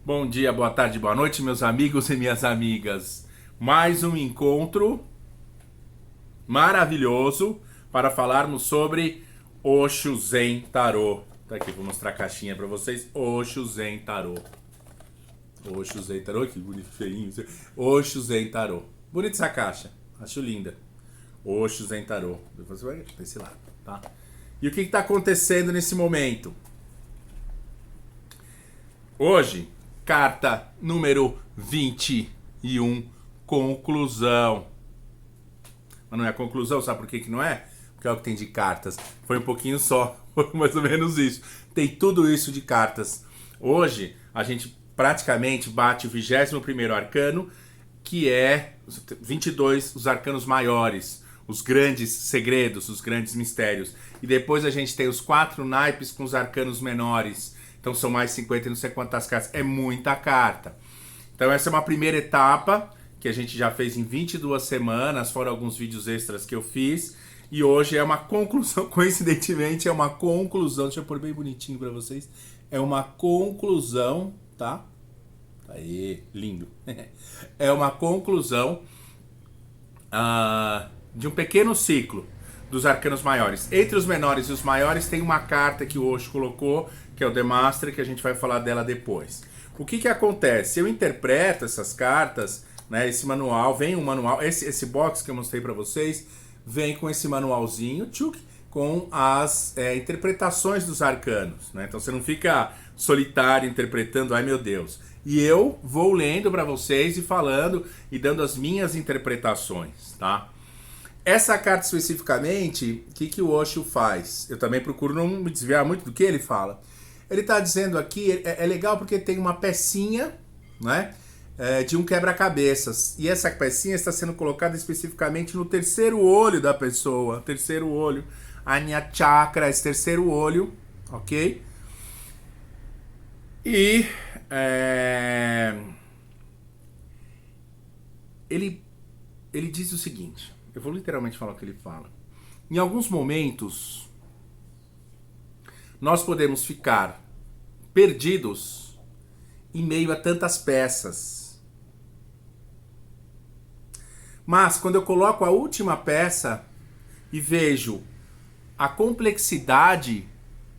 Bom dia, boa tarde, boa noite, meus amigos e minhas amigas. Mais um encontro maravilhoso para falarmos sobre Osho Zen Tarô. Tá aqui, vou mostrar a caixinha para vocês. Osho Zen Tarô. Osho Zen Tarô, que bonito, feinho. Osho Zen Tarô. Bonita essa caixa, acho linda. Osho Zen Tarô. Depois você vai desse lado, tá? E o que está acontecendo nesse momento? Hoje, carta número 21, conclusão. Mas não é a conclusão, sabe por que não é? Porque é o que tem de cartas. Foi um pouquinho só, foi mais ou menos isso. Tem tudo isso de cartas. Hoje, a gente praticamente bate o 21º arcano, que é 22, os arcanos maiores, os grandes segredos, os grandes mistérios. E depois a gente tem os 4 naipes com os arcanos menores. Então são mais 50 e não sei quantas cartas. É muita carta. Então essa é uma primeira etapa que a gente já fez em 22 semanas, fora alguns vídeos extras que eu fiz. E hoje é uma conclusão, coincidentemente é uma conclusão, deixa eu pôr bem bonitinho para vocês. É uma conclusão, tá? Aí, lindo. É uma conclusão de um pequeno ciclo dos arcanos maiores. Entre os menores e os maiores tem uma carta que o Osho colocou, que é o The Master, que a gente vai falar dela depois. O que acontece? Eu interpreto essas cartas, né? Esse manual, vem um manual, esse box que eu mostrei para vocês, vem com esse manualzinho, tchuk, com as interpretações dos arcanos, né? Então você não fica solitário interpretando, ai meu Deus. E eu vou lendo para vocês e falando e dando as minhas interpretações, tá? Essa carta especificamente, o que o Osho faz? Eu também procuro não me desviar muito do que ele fala. Ele está dizendo aqui, é legal porque tem uma pecinha, né, de um quebra-cabeças. E essa pecinha está sendo colocada especificamente no terceiro olho da pessoa. Terceiro olho. Ajna Chakra, esse terceiro olho, ok? E ele diz o seguinte, eu vou literalmente falar o que ele fala. Em alguns momentos, nós podemos ficar perdidos em meio a tantas peças. Mas quando eu coloco a última peça e vejo a complexidade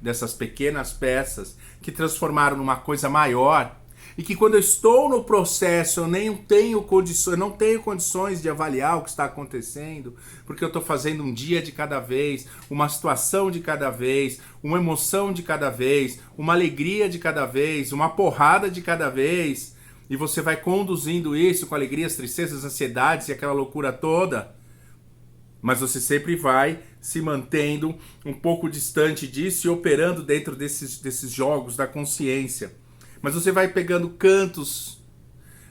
dessas pequenas peças que transformaram numa coisa maior, e que quando eu estou no processo eu não tenho condições de avaliar o que está acontecendo, porque eu estou fazendo um dia de cada vez, uma situação de cada vez, uma emoção de cada vez, uma alegria de cada vez, uma porrada de cada vez, e você vai conduzindo isso com alegrias, tristezas, ansiedades e aquela loucura toda, mas você sempre vai se mantendo um pouco distante disso e operando dentro desses jogos da consciência. Mas você vai pegando cantos.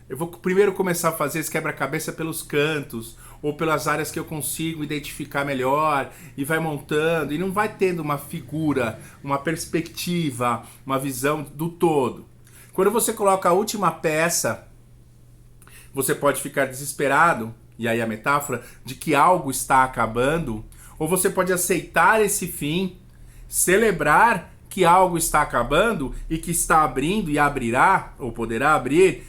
Eu vou primeiro começar a fazer esse quebra-cabeça pelos cantos, ou pelas áreas que eu consigo identificar melhor, e vai montando, e não vai tendo uma figura, uma perspectiva, uma visão do todo. Quando você coloca a última peça, você pode ficar desesperado, e aí a metáfora de que algo está acabando, ou você pode aceitar esse fim, celebrar que algo está acabando e que está abrindo e abrirá, ou poderá abrir,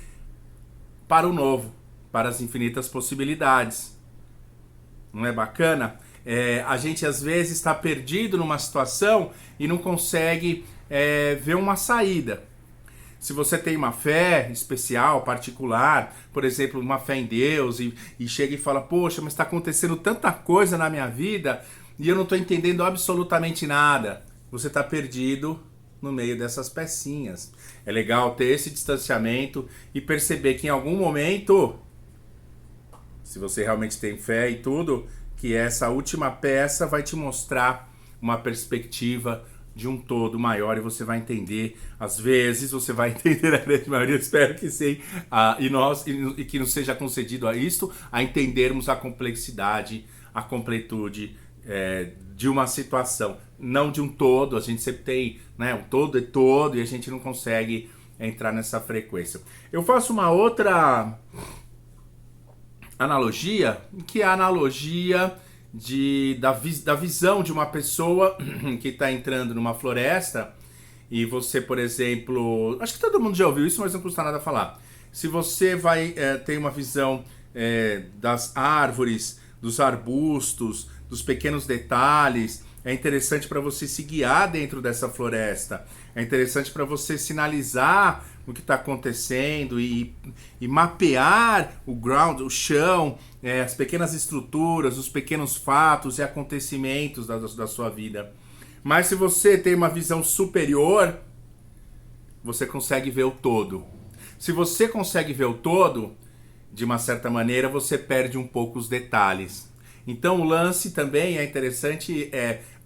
para o novo, para as infinitas possibilidades. Não é bacana? A gente às vezes está perdido numa situação e não consegue ver uma saída. Se você tem uma fé especial, particular, por exemplo, uma fé em Deus, e chega e fala, poxa, mas está acontecendo tanta coisa na minha vida e eu não estou entendendo absolutamente nada. Você está perdido no meio dessas pecinhas. É legal ter esse distanciamento e perceber que em algum momento, se você realmente tem fé e tudo, que essa última peça vai te mostrar uma perspectiva de um todo maior e você vai entender, às vezes você vai entender, a grande maioria, espero que sim, e que nos seja concedido a isto, a entendermos a complexidade, a completude de uma situação, não de um todo. A gente sempre tem, né, um todo é todo e a gente não consegue entrar nessa frequência. Eu faço uma outra analogia, que é a analogia da visão de uma pessoa que está entrando numa floresta e você, por exemplo, acho que todo mundo já ouviu isso, mas não custa nada falar. Se você vai ter uma visão das árvores, dos arbustos, dos pequenos detalhes, é interessante para você se guiar dentro dessa floresta. É interessante para você sinalizar o que está acontecendo e mapear o ground, o chão, as pequenas estruturas, os pequenos fatos e acontecimentos da sua vida. Mas se você tem uma visão superior, você consegue ver o todo. Se você consegue ver o todo, de uma certa maneira, você perde um pouco os detalhes. Então o lance também é interessante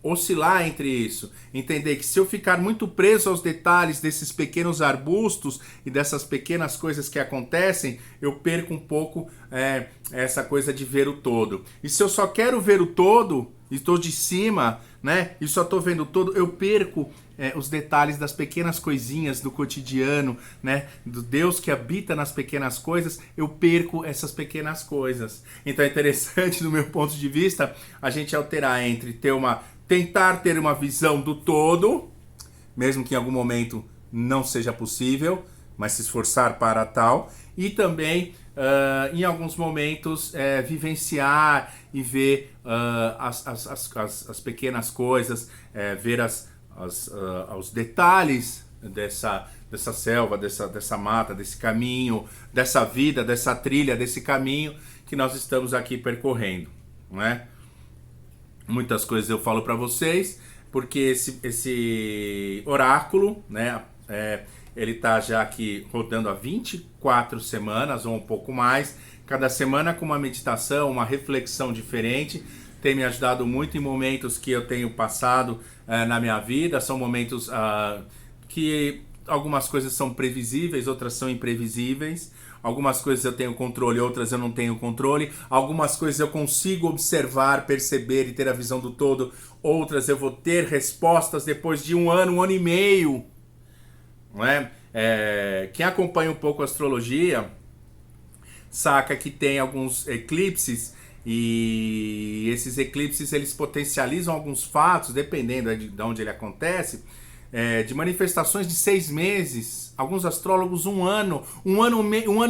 oscilar entre isso. Entender que se eu ficar muito preso aos detalhes desses pequenos arbustos e dessas pequenas coisas que acontecem, eu perco um pouco essa coisa de ver o todo. E se eu só quero ver o todo, e estou de cima, né, e só estou vendo o todo, eu perco os detalhes das pequenas coisinhas do cotidiano, né, do Deus que habita nas pequenas coisas, eu perco essas pequenas coisas. Então é interessante, do meu ponto de vista, a gente alterar entre tentar ter uma visão do todo, mesmo que em algum momento não seja possível, mas se esforçar para tal, e também em alguns momentos vivenciar e ver as pequenas coisas, ver os detalhes dessa selva, dessa mata, desse caminho, dessa vida, dessa trilha, desse caminho que nós estamos aqui percorrendo, não é? Muitas coisas eu falo para vocês, porque esse oráculo, né, ele está já aqui rodando há 24 semanas ou um pouco mais, cada semana com uma meditação, uma reflexão diferente. Tem me ajudado muito em momentos que eu tenho passado na minha vida. São momentos que algumas coisas são previsíveis, outras são imprevisíveis. Algumas coisas eu tenho controle, outras eu não tenho controle. Algumas coisas eu consigo observar, perceber e ter a visão do todo. Outras eu vou ter respostas depois de um ano e meio. Não é? Quem acompanha um pouco a astrologia saca que tem alguns eclipses, e esses eclipses eles potencializam alguns fatos, dependendo de onde ele acontece, de manifestações de 6 meses, alguns astrólogos um ano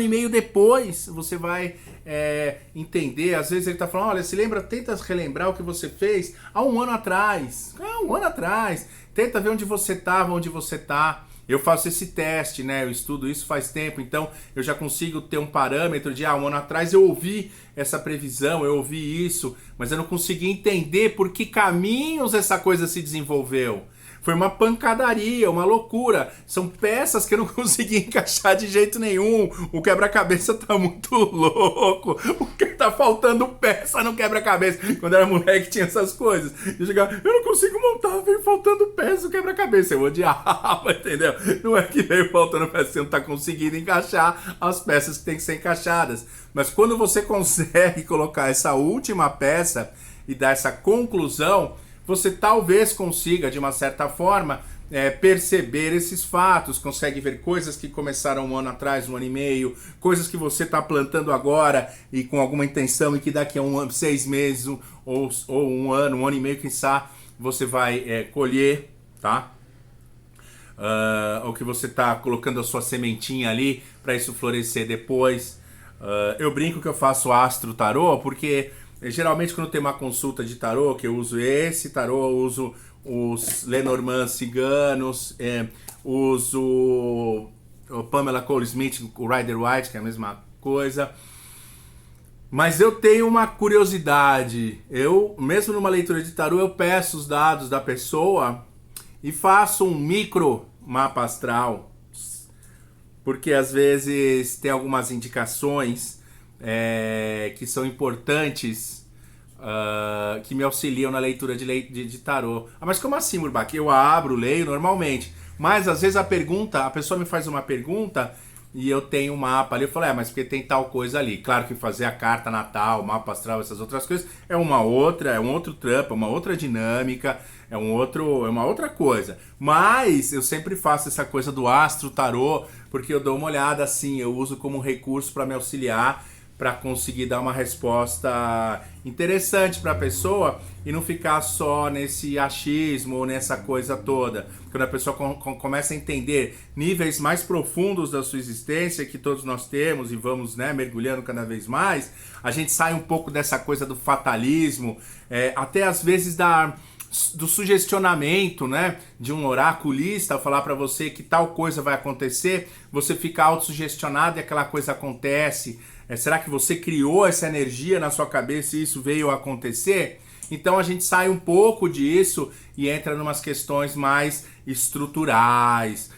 e meio depois, você vai entender. Às vezes ele está falando, olha, tenta relembrar o que você fez há um ano atrás, tenta ver onde você estava, onde você está. Eu faço esse teste, né? Eu estudo isso faz tempo, então eu já consigo ter um parâmetro de um ano atrás eu ouvi essa previsão, eu ouvi isso, mas eu não consegui entender por que caminhos essa coisa se desenvolveu. Foi uma pancadaria, uma loucura. São peças que eu não consegui encaixar de jeito nenhum. O quebra-cabeça tá muito louco. Porque tá faltando peça no quebra-cabeça. Quando eu era moleque tinha essas coisas. Eu chegava, eu não consigo montar, veio faltando peça no quebra-cabeça. Eu odiava, entendeu? Não é que veio faltando peça, você não tá conseguindo encaixar as peças que tem que ser encaixadas. Mas quando você consegue colocar essa última peça e dar essa conclusão, você talvez consiga, de uma certa forma, perceber esses fatos, consegue ver coisas que começaram um ano atrás, um ano e meio, coisas que você está plantando agora e com alguma intenção e que daqui a 6 meses ou um ano e meio, quem sabe, você vai colher, tá? Ou que você está colocando a sua sementinha ali para isso florescer depois. Eu brinco que eu faço astro tarô porque geralmente quando tem uma consulta de tarô, que eu uso esse tarô, eu uso os Lenormand ciganos, uso o Pamela Cole Smith, o Rider White, que é a mesma coisa. Mas eu tenho uma curiosidade. Eu, mesmo numa leitura de tarô, eu peço os dados da pessoa e faço um micro mapa astral. Porque às vezes tem algumas indicações que são importantes, que me auxiliam na leitura de tarô. Mas como assim, Murbach? Eu abro, leio normalmente, mas às vezes a pessoa me faz uma pergunta e eu tenho um mapa ali, eu falo, mas porque tem tal coisa ali. Claro que fazer a carta natal, o mapa astral, essas outras coisas, é um outro trampo, é uma outra dinâmica, é uma outra coisa. Mas eu sempre faço essa coisa do astro tarô, porque eu dou uma olhada assim, eu uso como recurso para me auxiliar, para conseguir dar uma resposta interessante para a pessoa e não ficar só nesse achismo ou nessa coisa toda. Quando a pessoa começa a entender níveis mais profundos da sua existência, que todos nós temos e vamos, né, mergulhando cada vez mais, a gente sai um pouco dessa coisa do fatalismo, até às vezes do sugestionamento, né, de um oraculista falar para você que tal coisa vai acontecer, você fica autossugestionado e aquela coisa acontece. Será que você criou essa energia na sua cabeça e isso veio a acontecer? Então a gente sai um pouco disso e entra em umas questões mais estruturais,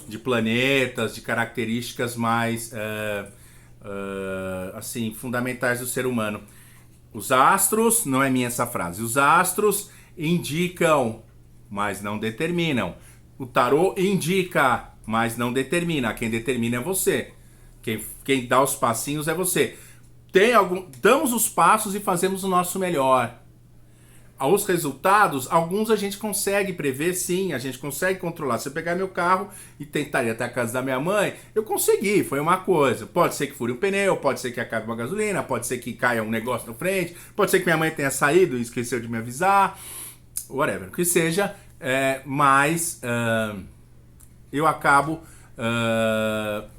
de planetas, de características mais assim, fundamentais do ser humano. Os astros, não é minha essa frase, os astros indicam, mas não determinam. O tarô indica, mas não determina. Quem determina é você. Quem dá os passinhos é você. Damos os passos e fazemos o nosso melhor. Os resultados, alguns a gente consegue prever, sim, a gente consegue controlar. Se eu pegar meu carro e tentar ir até a casa da minha mãe, eu consegui, foi uma coisa. Pode ser que fure um pneu, pode ser que acabe uma gasolina, pode ser que caia um negócio na frente, pode ser que minha mãe tenha saído e esqueceu de me avisar, whatever, que seja, mas eu acabo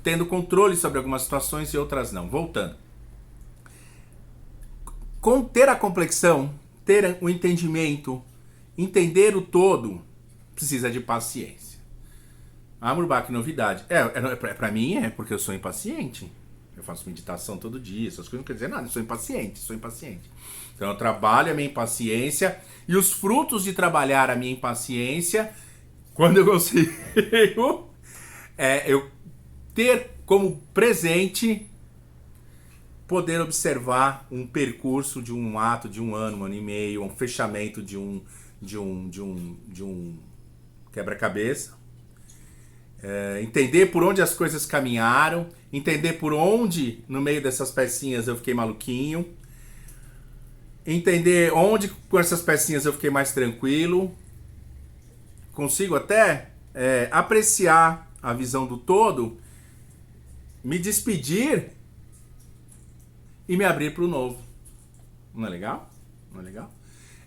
tendo controle sobre algumas situações e outras não. Voltando. Ter a complexão, ter o entendimento, entender o todo, precisa de paciência. Ah, Murbach, que novidade. Pra mim porque eu sou impaciente. Eu faço meditação todo dia, essas coisas não quer dizer nada, eu sou impaciente. Então eu trabalho a minha impaciência e os frutos de trabalhar a minha impaciência, quando eu consigo eu ter como presente poder observar um percurso de um ato, de um ano e meio, um fechamento de um quebra-cabeça, entender por onde as coisas caminharam, entender por onde no meio dessas pecinhas eu fiquei maluquinho, entender onde com essas pecinhas eu fiquei mais tranquilo, consigo até apreciar a visão do todo, me despedir e me abrir para o novo. Não é legal? Não é legal?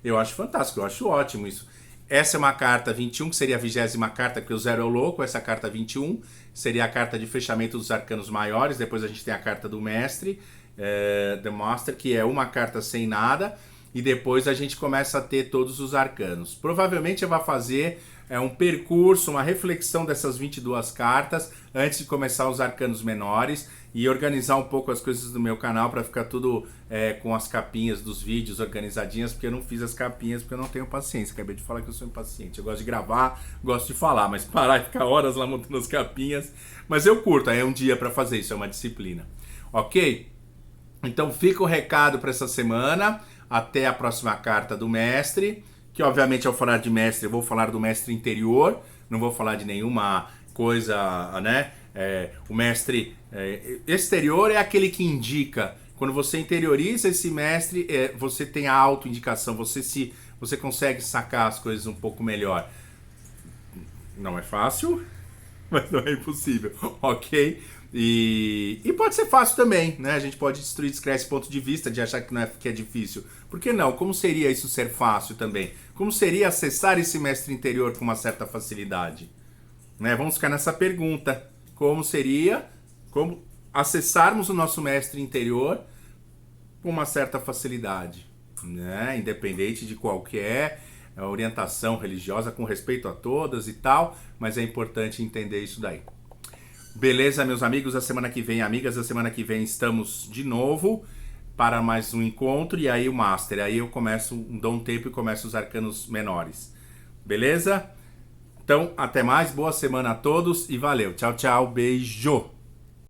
Eu acho fantástico, eu acho ótimo isso. Essa é uma carta 21, que seria a 20ª carta, porque o 0 é o louco. Essa carta 21 seria a carta de fechamento dos arcanos maiores. Depois a gente tem a carta do mestre, The Master, que é uma carta sem nada. E depois a gente começa a ter todos os arcanos. Provavelmente eu vou fazer um percurso, uma reflexão dessas 22 cartas antes de começar os arcanos menores e organizar um pouco as coisas do meu canal para ficar tudo com as capinhas dos vídeos organizadinhas, porque eu não fiz as capinhas porque eu não tenho paciência. Acabei de falar que eu sou impaciente. Eu gosto de gravar, gosto de falar, mas parar e ficar horas lá montando as capinhas. Mas eu curto, é um dia para fazer isso, é uma disciplina. Ok? Então fica o recado para essa semana. Até a próxima carta do mestre, que obviamente ao falar de mestre eu vou falar do mestre interior, não vou falar de nenhuma coisa, né? O mestre exterior é aquele que indica. Quando você interioriza esse mestre, você tem a autoindicação, você consegue sacar as coisas um pouco melhor. Não é fácil, mas não é impossível, ok? E pode ser fácil também, né? A gente pode descrever esse ponto de vista de achar que é difícil. Por que não? Como seria isso ser fácil também? Como seria acessar esse mestre interior com uma certa facilidade? Né? Vamos ficar nessa pergunta. Como seria como acessarmos o nosso mestre interior com uma certa facilidade? Né? Independente de qualquer orientação religiosa, com respeito a todas e tal, mas é importante entender isso daí. Beleza, meus amigos, a semana que vem, amigas, a semana que vem estamos de novo para mais um encontro e aí o Master. Aí eu dou um tempo e começo os arcanos menores. Beleza? Então, até mais, boa semana a todos e valeu. Tchau, tchau, beijo!